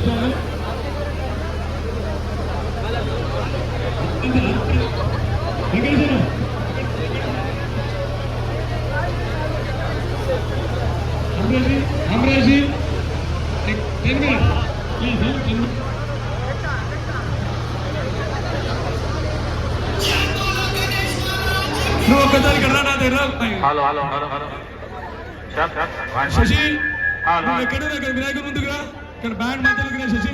Channel हमराजी एक 10 minute please నువ్వు ఒక్కసారి ఇక్కడ రా నా దగ్గర hello hello hello hello Shashi నువ్వు ఎక్కడ ఇక్కడ వినాయకుడి ముందుకు రా ఇక్కడ బ్యాండ్ మధ్యలోకి రా శశి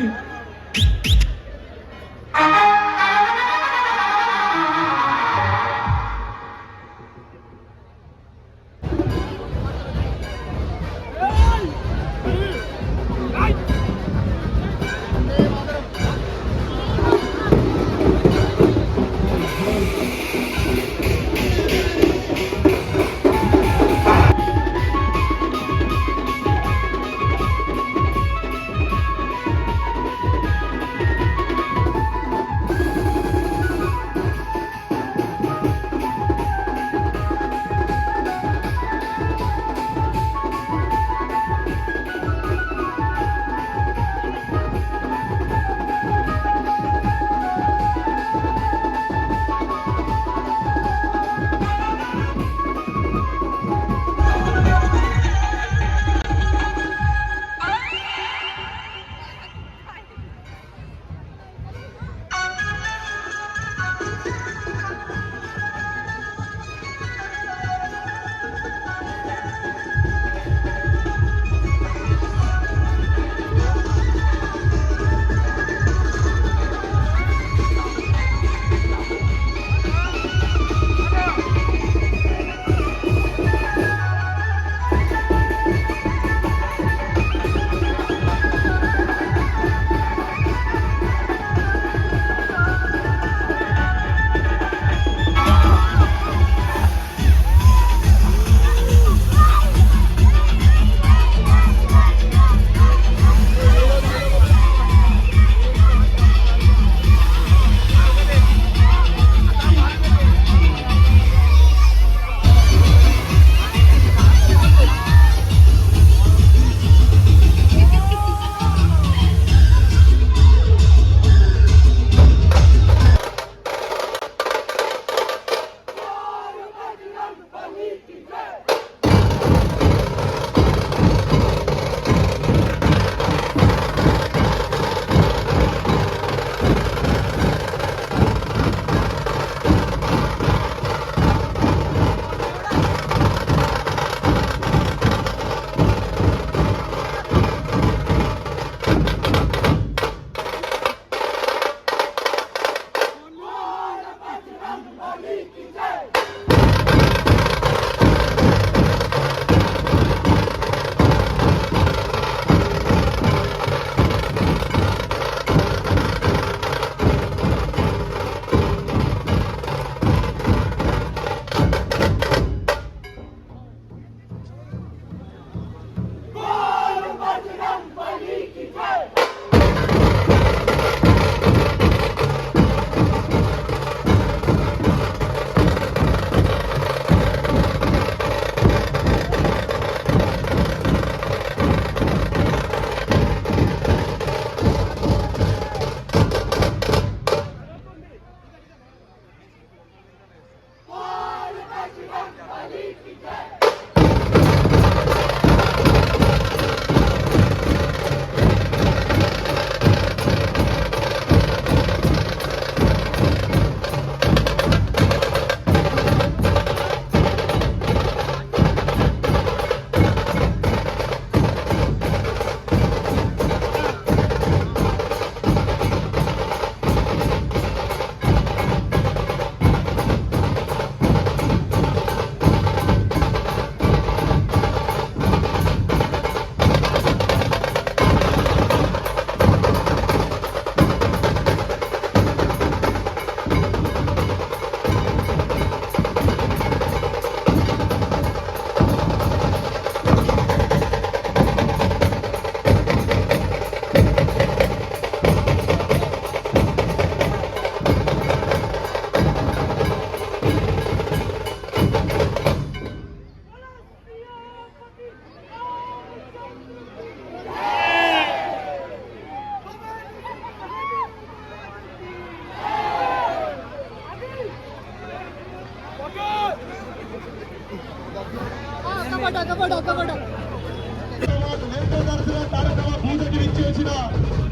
పూజకి ఇచ్చేసిన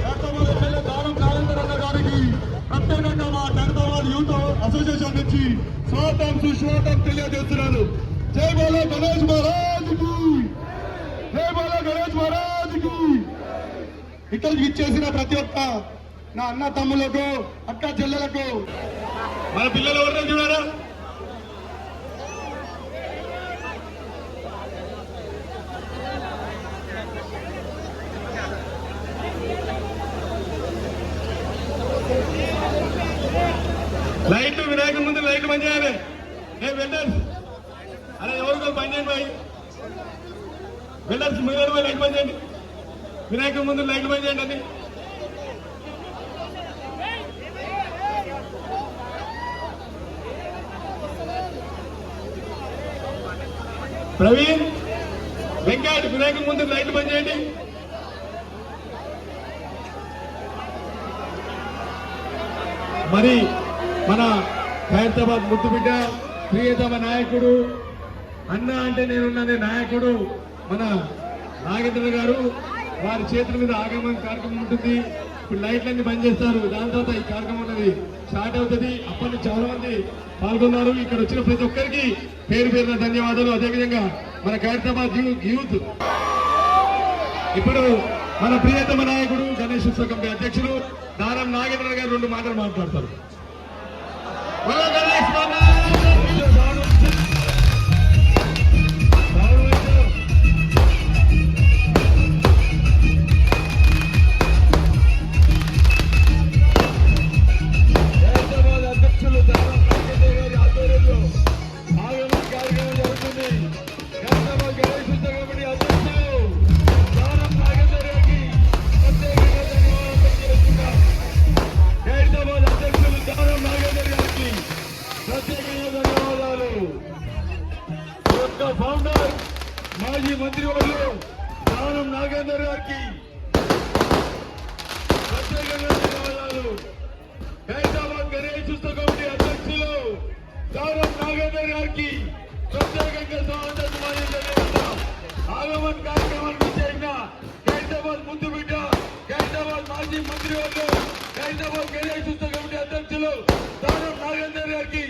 హైదరాబాద్ ఎమ్మెల్యే దానం నాగేందర్ అన్న గారికి ప్రత్యేకంగా మా హైదరాబాద్ యూత్ అసోసియేషన్ నుంచి స్వాగతం సుస్వాగతం తెలియజేస్తున్నాను. జై బోలో గణేష్ మహారాజ్ కి, జై బోలో గణేష్ మహారాజ్ కి. ఇక్కడికి ఇచ్చేసిన ప్రతి ఒక్క నా అన్న తమ్ములకు, అక్క చెల్లెలకు, మన పిల్లలు ఎవరైనా చూడారా? లైట్లు వినాయకుడి ముందు లైట్లు బంద్ చేయాలి. వెల్డర్స్ అలా ఎవరికో బంద్ చేయండి బాయ్. వెల్డర్స్ మీరు లైట్ బంద్ చేయండి. వినాయకుడి ముందు లైట్లు బంద్ చేయండి. అది ప్రవీణ్, వెంకట్ వినాయకుడి ముందు లైట్లు బంద్ చేయండి. మరి మన హైదరాబాద్ ముద్దుబిడ్డ ప్రియతమ నాయకుడు, అన్న అంటే నేనున్నదే నాయకుడు మన నాగేంద్ర గారు, వారి చేతుల మీద ఆగమన కార్యక్రమం ఉంటుంది. ఇప్పుడు లైట్లన్నీ బంద్ చేస్తారు. దాని తర్వాత ఈ కార్యక్రమం అనేది స్టార్ట్ అవుతుంది. అప్పటి నుంచి చాలా మంది పాల్గొన్నారు. ఇక్కడ వచ్చిన ప్రతి ఒక్కరికి పేరు పేరున ధన్యవాదాలు. అదేవిధంగా మన హైదరాబాద్ యూత్ ఇప్పుడు మన ప్రియతమ నాయకుడు గణేష్ ఉత్సవ కమిటీ అధ్యక్షులు దానం నాగేంద్ర గారు 2 మాటలు మాట్లాడతారు. అధ్యక్షులు దానం నాగేంద్ర గారి ఆధ్వర్యంలో ఆగమన కార్యక్రమం జరుగుతుంది. హైదరాబాద్ గణేష్ ఉత్సవ కమిటీ అధ్యక్షులు దానం నాగేంద్ర గారికి ప్రత్యేకంగా ధన్యవాదాలు తెలుపుతున్నాం. హైదరాబాద్ అధ్యక్షులు దానం నాగేంద్ర గారికి ప్రత్యేకంగా ధన్యవాదాలు. యొక్క ఫౌండర్ మాజీ మంత్రి వాళ్ళు దానం నాగేందర్ గారికి ప్రత్యేకంగా ధన్యవాదాలు. హైదరాబాద్ గణేష్ ఉత్సవ కమిటీ అధ్యక్షులు దానం నాగేందర్ గారికి ప్రత్యేకంగా స్వాగతం. ఆగమన్ కార్యక్రమానికి చేసిన హైదరాబాద్ ముందు బిడ్డ, హైదరాబాద్ మాజీ మంత్రి వాళ్ళు, హైదరాబాద్ గణేష్ ఉత్సవ కమిటీ అధ్యక్షులు దానం నాగేందర్ గారికి